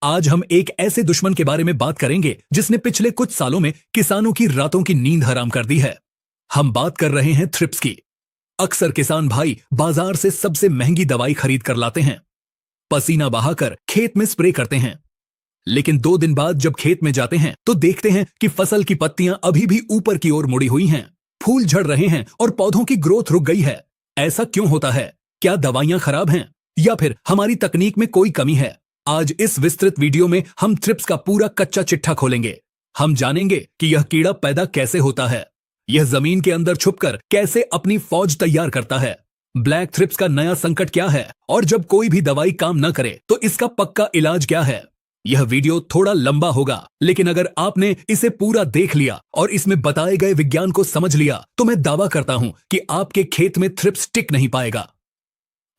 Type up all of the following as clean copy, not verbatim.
आज हम एक ऐसे दुश्मन के बारे में बात करेंगे जिसने पिछले कुछ सालों में किसानों की रातों की नींद हराम कर दी है। हम बात कर रहे हैं थ्रिप्स की। अक्सर किसान भाई बाजार से सबसे महंगी दवाई खरीद कर लाते हैं, पसीना बहाकर खेत में स्प्रे करते हैं, लेकिन 2 दिन बाद जब खेत में जाते हैं तो देखते हैं कि फसल की पत्तियां अभी भी ऊपर की ओर मुड़ी हुई हैं, फूल झड़ रहे हैं और पौधों की ग्रोथ रुक गई है। ऐसा क्यों होता है? क्या दवाइयां खराब हैं या फिर हमारी तकनीक में कोई कमी है? आज इस विस्तृत वीडियो में हम थ्रिप्स का पूरा कच्चा चिट्ठा खोलेंगे। हम जानेंगे कि यह कीड़ा पैदा कैसे होता है, यह जमीन के अंदर छुपकर कैसे अपनी फौज तैयार करता है, ब्लैक थ्रिप्स का नया संकट क्या है और जब कोई भी दवाई काम न करे तो इसका पक्का इलाज क्या है। यह वीडियो थोड़ा लंबा होगा, लेकिन अगर आपने इसे पूरा देख लिया और इसमें बताए गए विज्ञान को समझ लिया तो मैं दावा करता हूं कि आपके खेत में थ्रिप्स टिक नहीं पाएगा।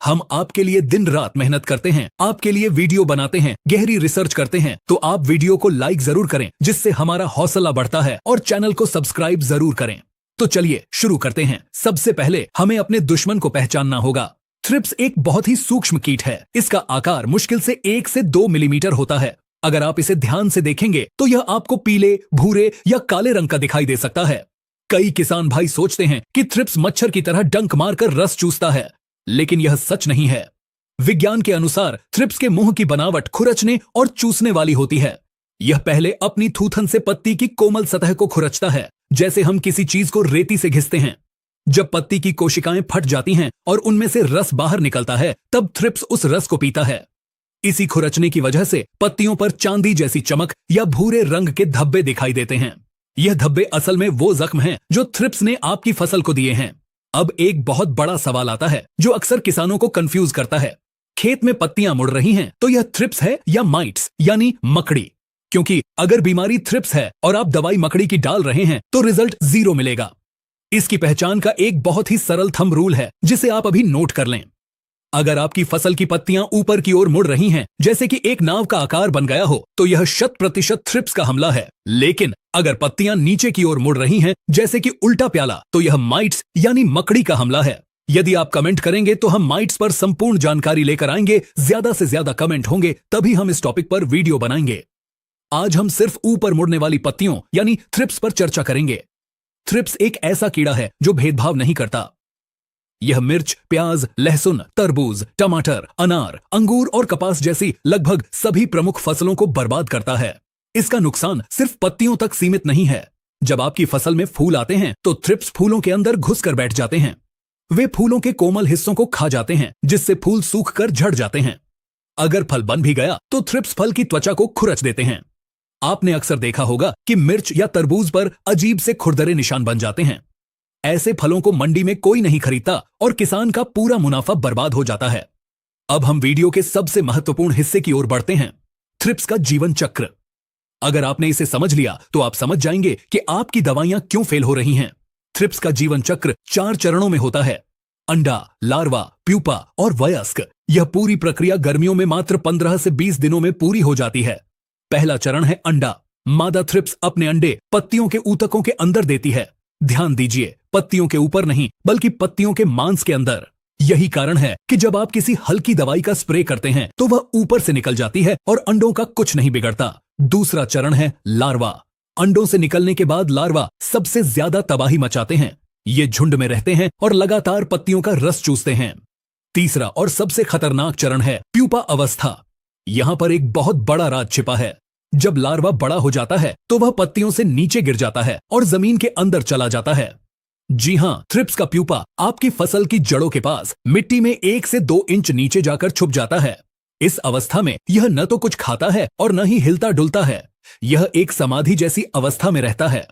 हम आपके लिए दिन रात मेहनत करते हैं, आपके लिए वीडियो बनाते हैं, गहरी रिसर्च करते हैं, तो आप वीडियो को लाइक जरूर करें जिससे हमारा हौसला बढ़ता है, और चैनल को सब्सक्राइब जरूर करें। तो चलिए शुरू करते हैं। सबसे पहले हमें अपने दुश्मन को पहचानना होगा। थ्रिप्स एक बहुत ही सूक्ष्म कीट है। इसका आकार मुश्किल से 1 से 2 मिलीमीटर होता है। अगर आप इसे ध्यान से देखेंगे तो यह आपको पीले, भूरे या काले रंग का दिखाई दे सकता है। कई किसान भाई सोचते हैं कि थ्रिप्स मच्छर की तरह डंक मारकर रस चूसता है, लेकिन यह सच नहीं है। विज्ञान के अनुसार थ्रिप्स के मुंह की बनावट खुरचने और चूसने वाली होती है। यह पहले अपनी थूथन से पत्ती की कोमल सतह को खुरचता है, जैसे हम किसी चीज को रेती से घिसते हैं। जब पत्ती की कोशिकाएं फट जाती हैं और उनमें से रस बाहर निकलता है, तब थ्रिप्स उस रस को पीता है। इसी खुरचने की वजह से पत्तियों पर चांदी जैसी चमक या भूरे रंग के धब्बे दिखाई देते हैं। यह धब्बे असल में वो जख्म हैं जो थ्रिप्स ने आपकी फसल को दिए हैं। अब एक बहुत बड़ा सवाल आता है जो अक्सर किसानों को कंफ्यूज करता है। खेत में पत्तियां मुड़ रही हैं तो यह थ्रिप्स है या माइट्स यानी मकड़ी? क्योंकि अगर बीमारी थ्रिप्स है और आप दवाई मकड़ी की डाल रहे हैं तो रिजल्ट 0 मिलेगा। इसकी पहचान का एक बहुत ही सरल थंब रूल है जिसे आप अभी नोट कर लें। अगर आपकी फसल की पत्तियां ऊपर की ओर मुड़ रही हैं, जैसे कि एक नाव का आकार बन गया हो, तो यह 100% थ्रिप्स का हमला है। लेकिन अगर पत्तियां नीचे की ओर मुड़ रही हैं, जैसे कि उल्टा प्याला, तो यह माइट्स यानी मकड़ी का हमला है। यदि आप कमेंट करेंगे तो हम माइट्स पर संपूर्ण जानकारी लेकर आएंगे। ज्यादा से ज्यादा कमेंट होंगे तभी हम इस टॉपिक पर वीडियो बनाएंगे। आज हम सिर्फ ऊपर मुड़ने वाली पत्तियों यानी थ्रिप्स पर चर्चा करेंगे। थ्रिप्स एक ऐसा कीड़ा है जो भेदभाव नहीं करता। यह मिर्च, प्याज, लहसुन, तरबूज, टमाटर, अनार, अंगूर और कपास जैसी लगभग सभी प्रमुख फसलों को बर्बाद करता है। इसका नुकसान सिर्फ पत्तियों तक सीमित नहीं है। जब आपकी फसल में फूल आते हैं तो थ्रिप्स फूलों के अंदर घुसकर बैठ जाते हैं। वे फूलों के कोमल हिस्सों को खा जाते हैं, जिससे फूल सूखकर झड़ जाते हैं। अगर फल बन भी गया तो थ्रिप्स फल की त्वचा को खुरच देते हैं। आपने अक्सर देखा होगा कि मिर्च या तरबूज पर अजीब से खुरदरे निशान बन जाते हैं। ऐसे फलों को मंडी में कोई नहीं खरीदता और किसान का पूरा मुनाफा बर्बाद हो जाता है। अब हम वीडियो के सबसे महत्वपूर्ण हिस्से की ओर बढ़ते हैं, थ्रिप्स का जीवन चक्र। अगर आपने इसे समझ लिया तो आप समझ जाएंगे कि आपकी दवाइयां क्यों फेल हो रही हैं। थ्रिप्स का जीवन चक्र 4 चरणों में होता है: अंडा, लार्वा, प्यूपा और वयस्क। यह पूरी प्रक्रिया गर्मियों में मात्र 15 से 20 दिनों में पूरी हो जाती है। पहला चरण है अंडा। मादा थ्रिप्स अपने अंडे पत्तियों के ऊतकों के अंदर देती है। ध्यान दीजिए, पत्तियों के ऊपर नहीं बल्कि पत्तियों के मांस के अंदर। यही कारण है कि जब आप किसी हल्की दवाई का स्प्रे करते हैं तो वह ऊपर से निकल जाती है और अंडों का कुछ नहीं बिगड़ता। दूसरा चरण है लार्वा। अंडों से निकलने के बाद लार्वा सबसे ज्यादा तबाही मचाते हैं। ये झुंड में रहते हैं और लगातार पत्तियों का रस चूसते हैं। तीसरा और सबसे खतरनाक चरण है प्यूपा अवस्था। यहां पर एक बहुत बड़ा राज छिपा है। जब लार्वा बड़ा हो जाता है तो वह पत्तियों से नीचे गिर जाता है और जमीन के अंदर चला जाता है। जी हां, थ्रिप्स का प्यूपा आपकी फसल की जड़ों के पास मिट्टी में 1 से 2 इंच नीचे जाकर छुप जाता है। इस अवस्था में यह न तो कुछ खाता है और न ही हिलता डुलता है। यह एक समाधि जैसी अवस्था में रहता है।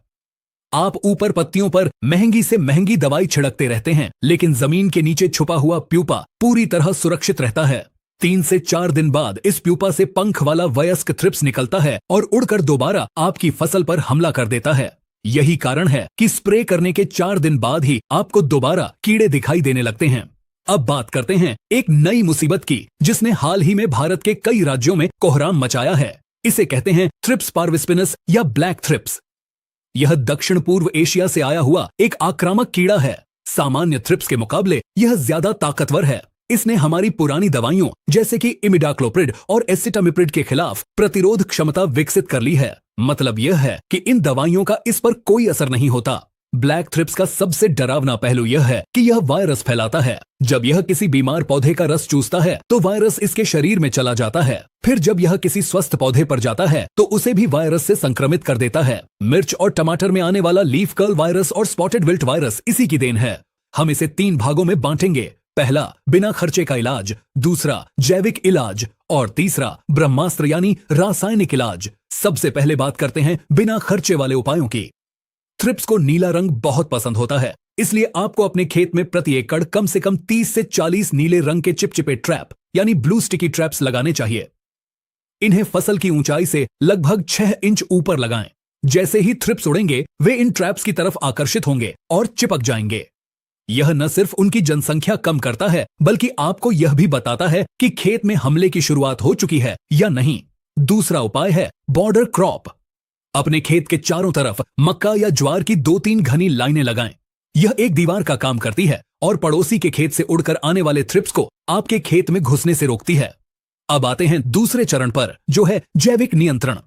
आप ऊपर पत्तियों पर महंगी से महंगी दवाई छिड़कते रहते हैं, लेकिन जमीन के नीचे छुपा हुआ प्यूपा पूरी तरह सुरक्षित रहता है। 3 से 4 दिन बाद इस प्यूपा से पंख वाला वयस्क थ्रिप्स निकलता है और उड़कर दोबारा आपकी फसल पर हमला कर देता है। यही कारण है कि स्प्रे करने के 4 दिन बाद ही आपको दोबारा कीड़े दिखाई देने लगते हैं। अब बात करते हैं एक नई मुसीबत की, जिसने हाल ही में भारत के कई राज्यों में कोहराम मचाया है। इसे कहते हैं थ्रिप्स पारविस्पिनस या ब्लैक थ्रिप्स। यह दक्षिण पूर्व एशिया से आया हुआ एक आक्रामक कीड़ा है। सामान्य थ्रिप्स के मुकाबले यह ज्यादा ताकतवर है। इसने हमारी पुरानी दवाइयों जैसे कि इमिडाक्लोप्रिड और एसिटामिप्रिड के खिलाफ प्रतिरोध क्षमता विकसित कर ली है। मतलब यह है कि इन दवाइयों का इस पर कोई असर नहीं होता। ब्लैक थ्रिप्स का सबसे डरावना पहलू यह है कि यह वायरस फैलाता है। जब यह किसी बीमार पौधे का रस चूसता है तो वायरस इसके शरीर में चला जाता है। फिर जब यह किसी स्वस्थ पौधे पर जाता है तो उसे भी वायरस से संक्रमित कर देता है। मिर्च और टमाटर में आने वाला लीफ कर्ल वायरस और स्पॉटेड विल्ट वायरस इसी की देन है। हम इसे 3 भागों में बांटेंगे। पहला, बिना खर्चे का इलाज। दूसरा, जैविक इलाज। और तीसरा, ब्रह्मास्त्र यानी रासायनिक इलाज। सबसे पहले बात करते हैं बिना खर्चे वाले उपायों की। थ्रिप्स को नीला रंग बहुत पसंद होता है, इसलिए आपको अपने खेत में प्रति एकड़ कम से कम 30 से 40 नीले रंग के चिपचिपे ट्रैप यानी ब्लू स्टिकी ट्रैप्स लगाने चाहिए। इन्हें फसल की ऊंचाई से लगभग 6 इंच ऊपर लगाएं। जैसे ही थ्रिप्स उड़ेंगे वे इन ट्रैप्स की तरफ आकर्षित होंगे और चिपक जाएंगे। यह न सिर्फ उनकी जनसंख्या कम करता है बल्कि आपको यह भी बताता है कि खेत में हमले की शुरुआत हो चुकी है या नहीं। दूसरा उपाय है बॉर्डर क्रॉप। अपने खेत के चारों तरफ मक्का या ज्वार की 2-3 घनी लाइनें लगाएं। यह एक दीवार का काम करती है और पड़ोसी के खेत से उड़कर आने वाले थ्रिप्स को आपके खेत में घुसने से रोकती है। अब आते हैं दूसरे चरण पर, जो है जैविक नियंत्रण।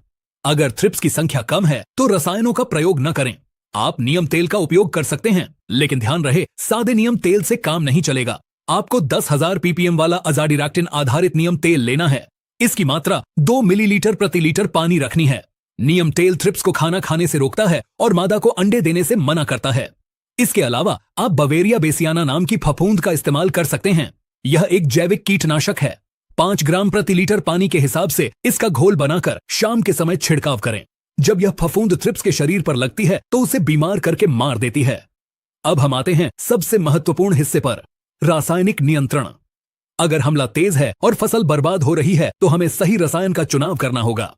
अगर थ्रिप्स की संख्या कम है तो रसायनों का प्रयोग न करें। आप नीम तेल का उपयोग कर सकते हैं, लेकिन ध्यान रहे सादे नीम तेल से काम नहीं चलेगा। आपको 10,000 ppm वाला अजाडिरेक्टिन आधारित नीम तेल लेना है। इसकी मात्रा 2 मिलीलीटर प्रति लीटर पानी रखनी है। नीम तेल थ्रिप्स को खाना खाने से रोकता है और मादा को अंडे देने से मना करता है। इसके अलावा आप बवेरिया बेसियाना नाम की फफूंद का इस्तेमाल कर सकते हैं। यह एक जैविक कीटनाशक है। 5 ग्राम प्रति लीटर पानी के हिसाब से इसका घोल बनाकर शाम के समय छिड़काव करें। जब यह फफूंद थ्रिप्स के शरीर पर लगती है तो उसे बीमार करके मार देती है। अब हम आते हैं सबसे महत्वपूर्ण हिस्से पर, रासायनिक नियंत्रण। अगर हमला तेज है और फसल बर्बाद हो रही है तो हमें सही रसायन का चुनाव करना होगा।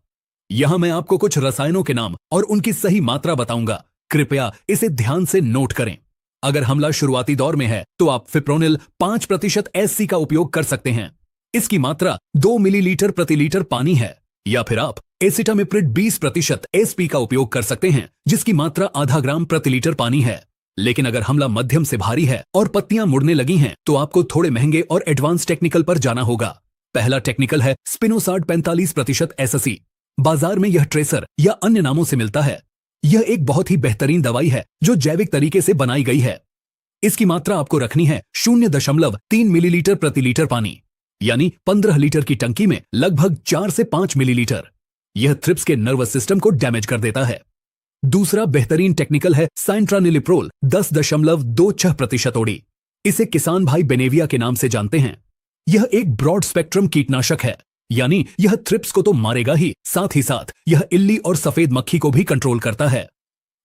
यहां मैं आपको कुछ रसायनों के नाम और उनकी सही मात्रा बताऊंगा। कृपया इसे ध्यान से नोट करें। अगर हमला शुरुआती दौर में है तो आप फिप्रोनिल 5% SC का उपयोग कर सकते हैं। इसकी मात्रा 2 मिलीलीटर प्रति लीटर पानी है। या फिर आप एसिटामिप्रिड 20% SP का उपयोग कर सकते हैं, जिसकी मात्रा आधा ग्राम प्रति लीटर पानी है। लेकिन अगर हमला मध्यम से भारी है और पत्तियां मुड़ने लगी हैं तो आपको थोड़े महंगे और एडवांस टेक्निकल पर जाना होगा। पहला टेक्निकल है स्पिनोसाड 45% SC। बाजार में यह ट्रेसर या अन्य नामों से मिलता है। यह एक बहुत ही बेहतरीन दवाई है जो जैविक तरीके से बनाई गई है। इसकी मात्रा आपको रखनी है 0.3 मिलीलीटर प्रति लीटर पानी, यानी 15 लीटर की टंकी में लगभग 4 से 5 मिलीलीटर। यह थ्रिप्स के नर्वस सिस्टम को डैमेज कर देता है। दूसरा बेहतरीन टेक्निकल है साइंट्रानिलिप्रोल 10.26% OD। इसे किसान भाई बेनेविया के नाम से जानते हैं। यह एक ब्रॉड स्पेक्ट्रम कीटनाशक है, यानी यह थ्रिप्स को तो मारेगा ही, साथ ही साथ यह इल्ली और सफेद मक्खी को भी कंट्रोल करता है।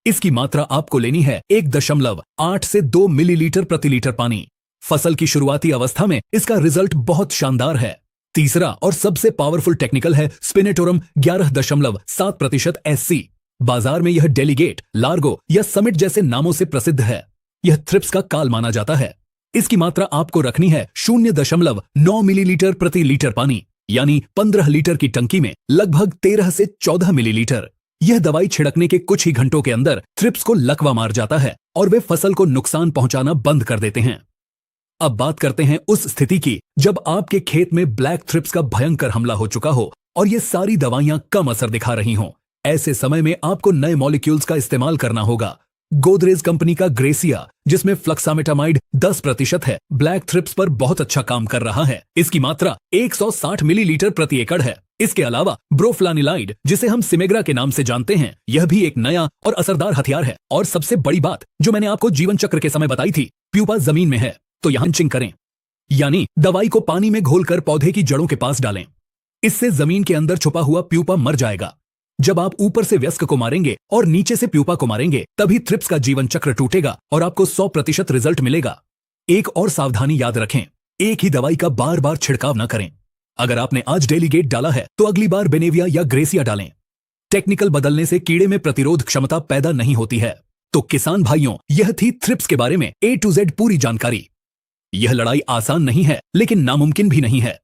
इसकी मात्रा आपको लेनी है 1.8 से 2 मिलीलीटर प्रति लीटर पानी। फसल की शुरुआती अवस्था में इसका रिजल्ट बहुत शानदार है। तीसरा और सबसे पावरफुल टेक्निकल है स्पिनेटोरम 11.7% SC। बाजार में यह डेलीगेट, लार्गो या समिट जैसे नामों से प्रसिद्ध है। यह थ्रिप्स का काल माना जाता है। इसकी मात्रा आपको रखनी है 0.9 मिलीलीटर प्रति लीटर पानी, यानी 15 लीटर की टंकी में लगभग 13 से 14 मिलीलीटर। यह दवाई छिड़कने के कुछ ही घंटों के अंदर थ्रिप्स को लकवा मार जाता है और वे फसल को नुकसान पहुंचाना बंद कर देते हैं। अब बात करते हैं उस स्थिति की जब आपके खेत में ब्लैक थ्रिप्स का भयंकर हमला हो चुका हो और ये सारी दवाइयां कम असर दिखा रही हों। ऐसे समय में आपको नए मॉलिक्यूल्स का इस्तेमाल करना होगा। गोदरेज कंपनी का ग्रेसिया, जिसमें फ्लक्सामेटामाइड 10% है, ब्लैक थ्रिप्स पर बहुत अच्छा काम कर रहा है। इसकी मात्रा 160 मिलीलीटर प्रति एकड़ है। इसके अलावा ब्रोफ्लानिलाइड, जिसे हम सिमेग्रा के नाम से जानते हैं, यह भी एक नया और असरदार हथियार है। और सबसे बड़ी बात जो मैंने आपको जीवन चक्र के समय बताई थी, प्यूपा जमीन में है तो यहां चिंग करें, यानी दवाई को पानी में घोलकर पौधे की जड़ों के पास डालें। इससे जमीन के अंदर छुपा हुआ प्यूपा मर जाएगा। जब आप ऊपर से वयस्क को मारेंगे और नीचे से प्यूपा को मारेंगे, तभी थ्रिप्स का जीवन चक्र टूटेगा और आपको 100% रिजल्ट मिलेगा। एक और सावधानी याद रखें, एक ही दवाई का बार बार छिड़काव न करें। अगर आपने आज डेलीगेट डाला है तो अगली बार बेनेविया या ग्रेसिया डालें। टेक्निकल बदलने से कीड़े में प्रतिरोध क्षमता पैदा नहीं होती है। तो किसान भाइयों, यह थी थ्रिप्स के बारे में A to Z पूरी जानकारी। यह लड़ाई आसान नहीं है, लेकिन नामुमकिन भी नहीं है।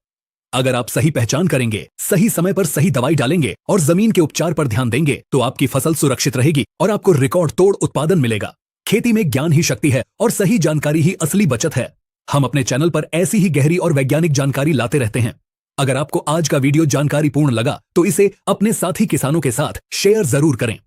अगर आप सही पहचान करेंगे, सही समय पर सही दवाई डालेंगे और जमीन के उपचार पर ध्यान देंगे तो आपकी फसल सुरक्षित रहेगी और आपको रिकॉर्ड तोड़ उत्पादन मिलेगा। खेती में ज्ञान ही शक्ति है और सही जानकारी ही असली बचत है। हम अपने चैनल पर ऐसी ही गहरी और वैज्ञानिक जानकारी लाते रहते हैं। अगर आपको आज का वीडियो जानकारीपूर्ण लगा तो इसे अपने साथी किसानों के साथ शेयर जरूर करें।